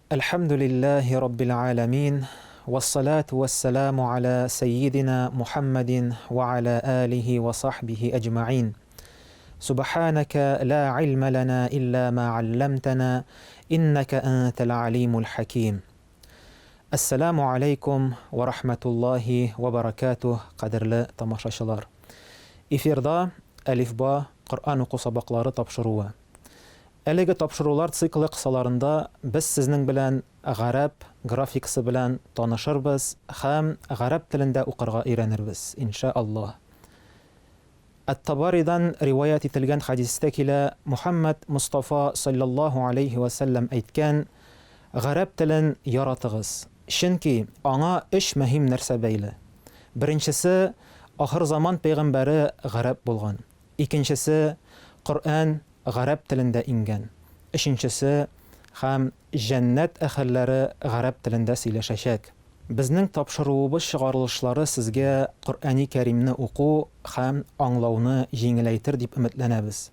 الحمد لله رب العالمين والصلاة والسلام على سيدنا محمد وعلى آله وصحبه أجمعين. سبحانك لا علم لنا إلا ما علمتنا إنك أنت العليم الحكيم. السلام عليكم ورحمة الله وبركاته. قدرلы тамашачылар. Эфирда Әлифба Коръан уку сабаклары тапшыруы. Әлеге тапшырулар циклы кысаларында біз сезнең белән гарәп графикасы белән танышырбыз һәм гарәп телендә укырга өйрәнербез, иншааллаһ. Ат-Табаридан риваят ителгән хадистә килә, Мухаммад Мустафа саллаллаһу алейхи ва саллям әйткән: гарәп телен яратыгыз, чөнки аңа өч мөһим нәрсә бәйле. Беренчесе, ахыр заман пәйгамбәре гарәп булган. Икенчесе, Коръан гарәп телендә ингән. Өченчесе, һәм җәннәт әһелләре гарәп телендә сөйләшәчәк. Безнең тапшыруыбыз чыгарылышлары сезгә Коръани Кәримне уку һәм аңлауны җиңеләйтер дип өметләнәбез.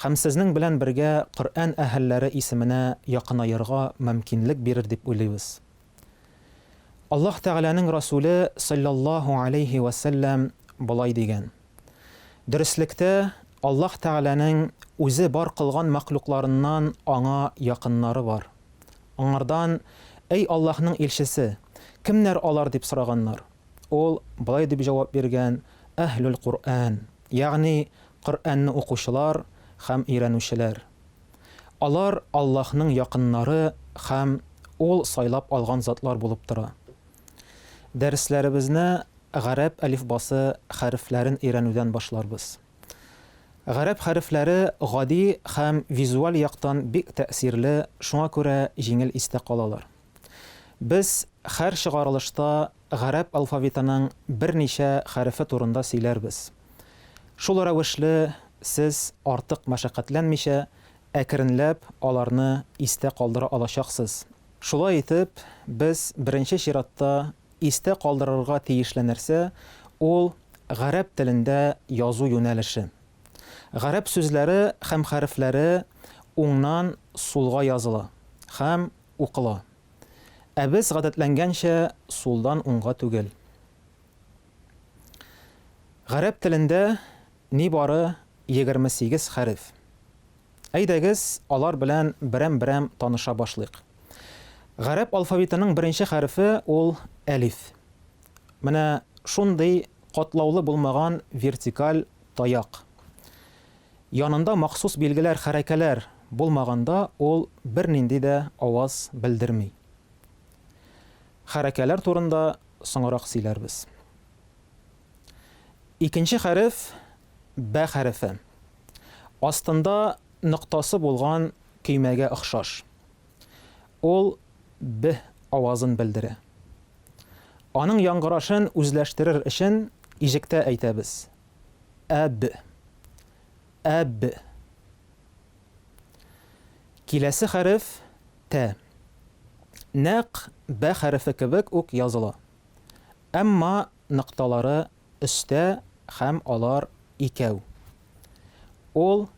Һәм сезнең белән бергә Коръан әһелләре исеменә якынаерга мөмкинлек бирер дип уйлыйбыз. Аллаһ Тәгаләнең Расулы саллаллаһу алейхи ва саллям булай дигән: Дөреслектә Аллаһ Тәгаләнең үзе бар кылган мәхлукларыннан аңа якыннары бар. Аңардан: "Эй Аллаһның илчесе, кемнәр алар?" дип сораганнар. Ул булай дип җавап биргән: "Әһлул Коръан", ягъни Коръанны укучылар һәм өйрәнүчеләр. Алар Аллаһның якыннары һәм ул сайлап алган затлар булып тора. Дәресләребезне гарәп әлифбасы хәрефләрен өйрәнүдән башларбыз. Гарәп хәрефләре гади һәм визуаль яктан бик тәэсирле, шуңа күрә җиңел истә калалар. Без һәр чыгарылышта гарәп алфавитының берничә хәрефе турында сөйләрбез. Шул рәвешле сез артык мәшәкатьләнмичә, әкренләп аларны истә калдыра алачаксыз. Шулай итеп, без беренче чиратта истә калдырырга тиешле нәрсә ул гарәп телендә язу юнәлеше. Гарәп сүзләре һәм хәрефләре уңнан сулга языла һәм укыла. Ә без гадәтләнгәнчә сулдан уңга түгел. Гарәп телендә нибары 28 хәреф. Әйдәгез, алар белән берәм-берәм таныша башлыйк. Гарәп алфавитының беренче хәрефе ул әлиф. Менә шундый катлаулы булмаган вертикаль таяк. Янында махсус билгеләр, хәрәкәләр булмаганда ул бернинди дә аваз белдерми. Хәрәкәләр турында соңрак сөйләрбез. Икенче хәреф бә хәрефе. Астында ноктасы булган көймәгә охшаш. Ул б авазын белдерә. Аның яңгырашын үзләштерер өчен иҗектә әйтәбез: әб. Әб. Киләсе хәреф тә. Нәк бә хәрефе кебек үк языла. Әмма нокталары өстә һәм алар икәү. Ул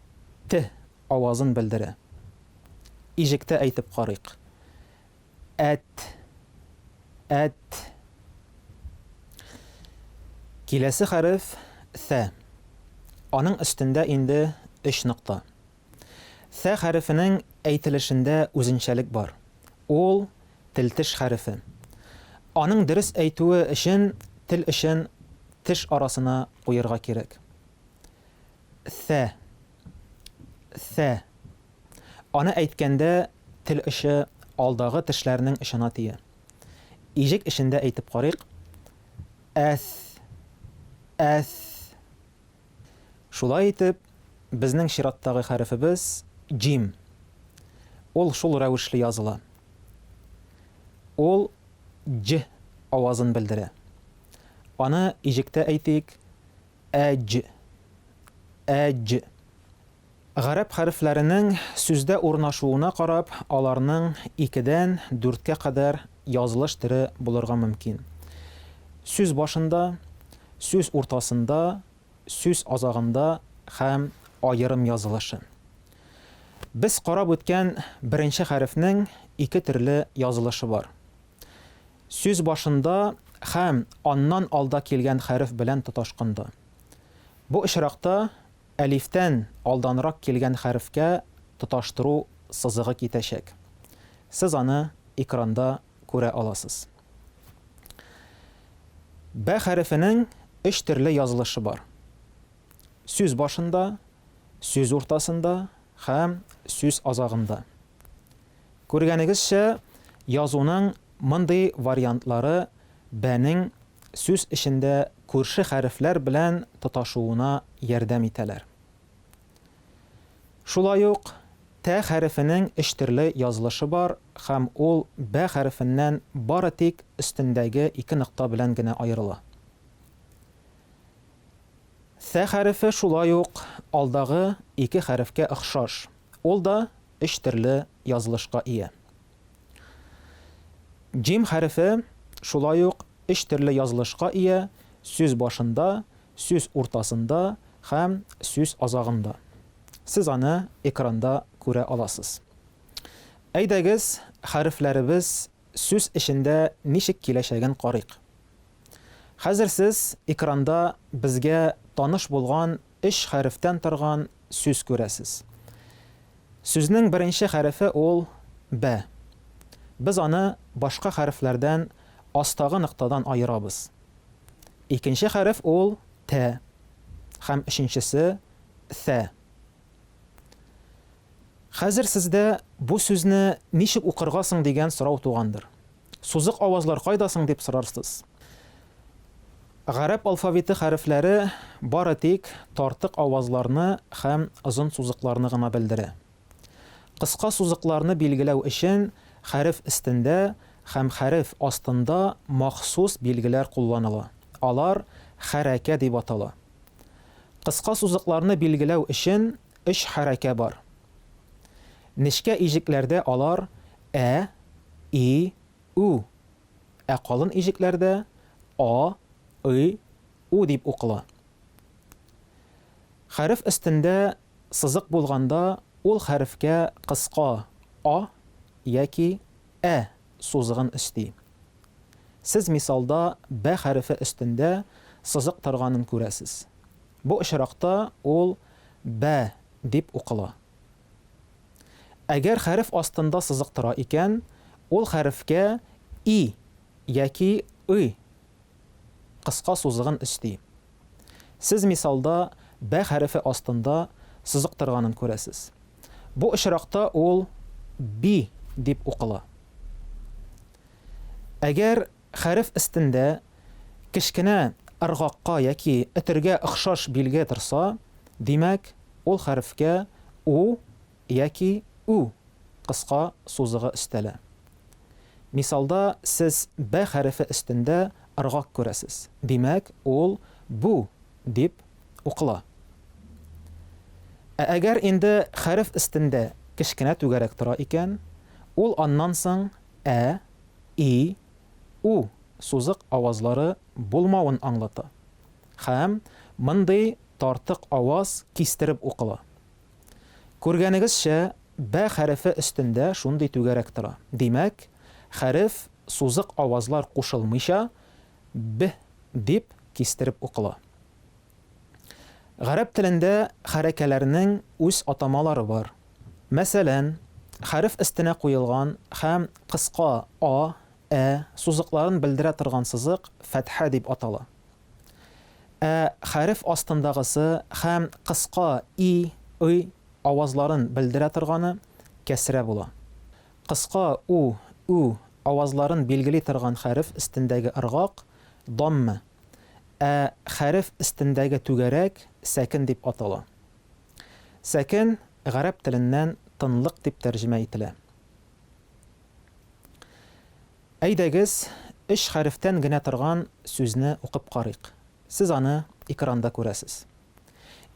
т авазын белдерә. Иҗектә әйтеп карыйк: әт. Әт. Киләсе хәреф th. Аның өстендә инде 3 нокта. Th хәрефенең әйтелешендә үзенчәлек бар. Ул тел-теш хәрефе. Аның дөрес әйтүе өчен тел өчен теш арасына куярга кирәк. Th. Th. Аны әйткәндә тел өче алдагы тешләрнең ишана тия. Иҗек эчендә әйтеп карыйк: әс. Әс. Шулай итеп, безнең чираттагы хәрефебез җим. Ул шул рәвешле языла. Ул җ авазын белдерә. Аны иҗектә әйтик: әҗ. Әҗ. Гарәп хәрефләренең сүздә урнашуына карап, аларның 2дән 4кә кадәр язылыш төре булырга мөмкин. Сүз башында, сүз уртасында, сүз азагында һәм аерым язылышы. Без карап үткән беренче хәрефнең ике төрле язылышы бар. Сүз башында һәм аннан алда килгән хәреф белән тоташканда. Бу очракта әлифтән алданрак килгән хәрефкә тоташтыру сызыгы китәчәк. Сез аны экранда күрә аласыз. Б хәрефенең 3 төрле язылышы бар. Сүз башында, сүз уртасында һәм сүз азагында. Күргәнегезчә, язуның мондый вариантлары бәнең сүз эчендә күрше хәрефләр белән тоташуына ярдәм итәләр. Шулай ук Т хәрефенең 3 төрле язылышы бар һәм ул Б хәрефеннән бары тик өстендәге 2 нокта белән генә аерыла. Th хәрефе шулай ук алдагы 2 хәрефкә охшаш. Ул да 3 төрле язылышка ия. Җим хәрефе шулай ук 3 төрле язылышка ия: сүз башында, сүз уртасында һәм сүз азагында. Сез аны экранда күрә аласыз. Әйдәгез, хәрефләребез сүз эчендә ничек киләчәген карыйк. Хәзер сез экранда безгә таныш булган 3 хәрефтән торган сүз күрәсез. Сүзнең беренче хәрефе ул Б. Без аны башка хәрефләрдән астагы ноктадан айырабыз. Икенче хәреф ул Т һәм өченчесе Th. Хәзер сездә бу сүзне ничек укырга соң дигән сорау тугандыр. Сузык авазлар кайдасың дип сорарсыз. Гарәп алфавиты хәрефләре бары тик тартык авазларны һәм озын сузыкларны гына белдерә. Кыска сузыкларны билгеләү өчен хәреф өстендә һәм хәреф астында махсус билгеләр кулланыла. Алар хәрәкә дип атала. Кыска сузыкларны билгеләү өчен 3 хәрәкә бар. Нечкә иҗекләрдә алар Ә, И, У. Калын иҗекләрдә А, И, У дип укыла. Хәреф өстендә сызык булганда ул хәрефкә кыска А яки Ә сузыгын өсти. Сез мисалда Б хәрефе өстендә сызык торганын күрәсез. Бу очракта ул Б дип укыла. Әгәр хәреф астында сызык тора икән, ул хәрефкә И яки И кыска сузыгын өсти. Сез мисалда Б хәрефе астында сызык торганын күрәсез. Бу очракта ул Би дип укыла. Әгәр хәреф өстендә кечкенә ыргакка яки этергә охшаш билге торса, димәк, ул хәрефкә У яки У кыска сузыгы өстәлә. Мисалда сез Б хәрефе өстендә ыргак күрәсез. Димәк, ул Бу дип укыла. Әгәр инде хәреф өстендә кечкенә түгәрәк тора икән, ул аннан соң Ә, И, У сузык авазлары булмавын аңлата. Һәм мондый тартык аваз кистереп укыла. Күргәнегезчә, Б хәрефе өстендә шундый түгәрәк тора. Димәк, хәреф сузык авазлар кушылмыйча Б дип кистереп укыла. Гарәп телендә хәрәкәләрнең үз атамалары бар. Мәсәлән, хәреф өстенә куелган һәм кыска А, Ә сузыкларын белдерә торган сызык фәтхә дип атала. Хәреф астындагысы һәм кыска И авазларын белдерә торганы кәсрә була. Кыска У авазларын билгели торган хәреф өстендәге ыргак дамма. Хәреф өстендәге түгәрәк сәкин дип атала. Сәкин гарәп теленнән тынлык дип тәрҗемә ителә. Әйдәгез, 3 хәрефтән генә торган сүзне укып карыйк. Сез аны экранда күрәсез.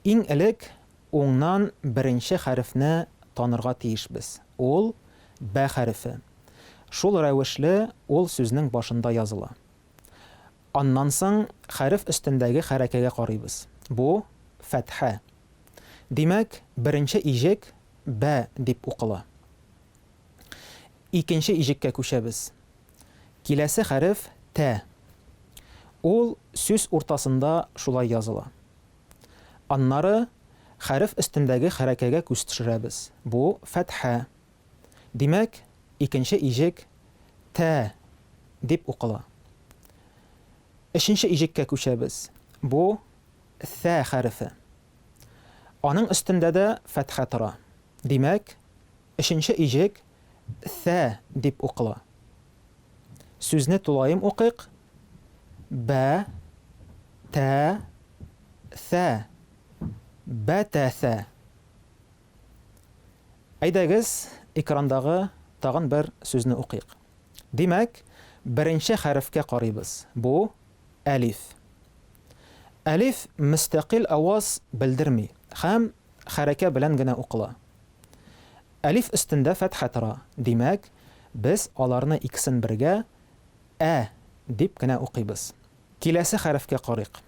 Иң элек уңнан беренче хәрефне танырга тиешбез. Ул Б хәрефе. Шул рәвешле ул сүзнең башында языла. Аннан соң хәреф өстендәге хәрәкәгә карыйбыз. Бу фәтхә. Димәк, беренче иҗек бә дип укыла. Икенче иҗеккә күчәбез. Киләсе хәреф тә. Ул сүз уртасында шулай языла. Аннары хәреф өстендәге хәрәкәгә күз төшерәбез. Бу фәтхә. Димәк, икенче иҗек тә дип укыла. Өченче иҗеккә күчәбез. Бу thә хәрефе. Аның өстендә дә фәтхә тора. Димәк, өченче иҗек thә дип укыла. Сүзне тулайым укыйк. Бә, тә, thә. Бәтәсә. Әйдәгез, экрандагы тагын бер сүзне укыйк. Димәк, беренче хәрефкә карыйбыз. Бу әлиф. Әлиф мөстәкыйль аваз белдерми һәм хәрәкә белән генә укыла. Әлиф өстендә фәтхә тора. Димәк, без аларны икесен бергә дип кенә укыйбыз. Киләсе хәрефкә карыйк.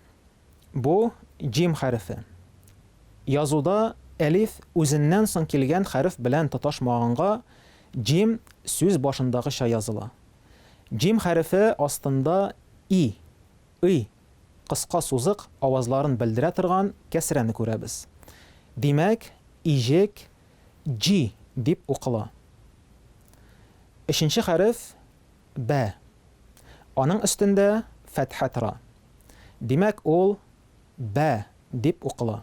Бу җим хәрефе. Язуда әлиф үзеннән соң килгән хәреф белән тоташмаганга җим сүз башындагыча языла. Җим хәрефе астында и, кыска сузык авазларын белдерә торган кәсрәне күрәбез. Димәк, иҗек җи дип укыла. Өченче хәреф бә. Аның өстендә фәтхә тора. Димәк, ул бә дип укыла.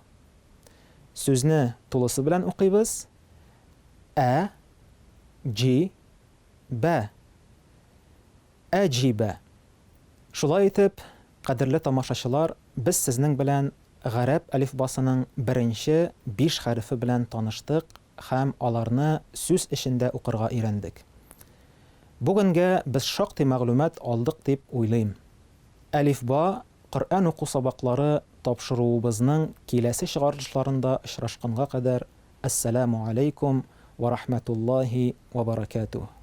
Сүзне тулысы белән укыйбыз. Җи, бә. Әҗибә. Шулай итеп, кадерле тамашачылар, без сезнең белән гарәп әлифбасының беренче 5 хәрефе белән таныштык һәм аларны сүз эчендә укырга өйрәндек. Бүгенгә без шактый мәгълүмат алдык дип уйлыйм. Әлифба Коръән уку сабаклары тапшыруыбызның киләсе чыгарылышларында очрашканга кадәр, ассаламу алейкум ва рахматуллаһи ва баракатуһ.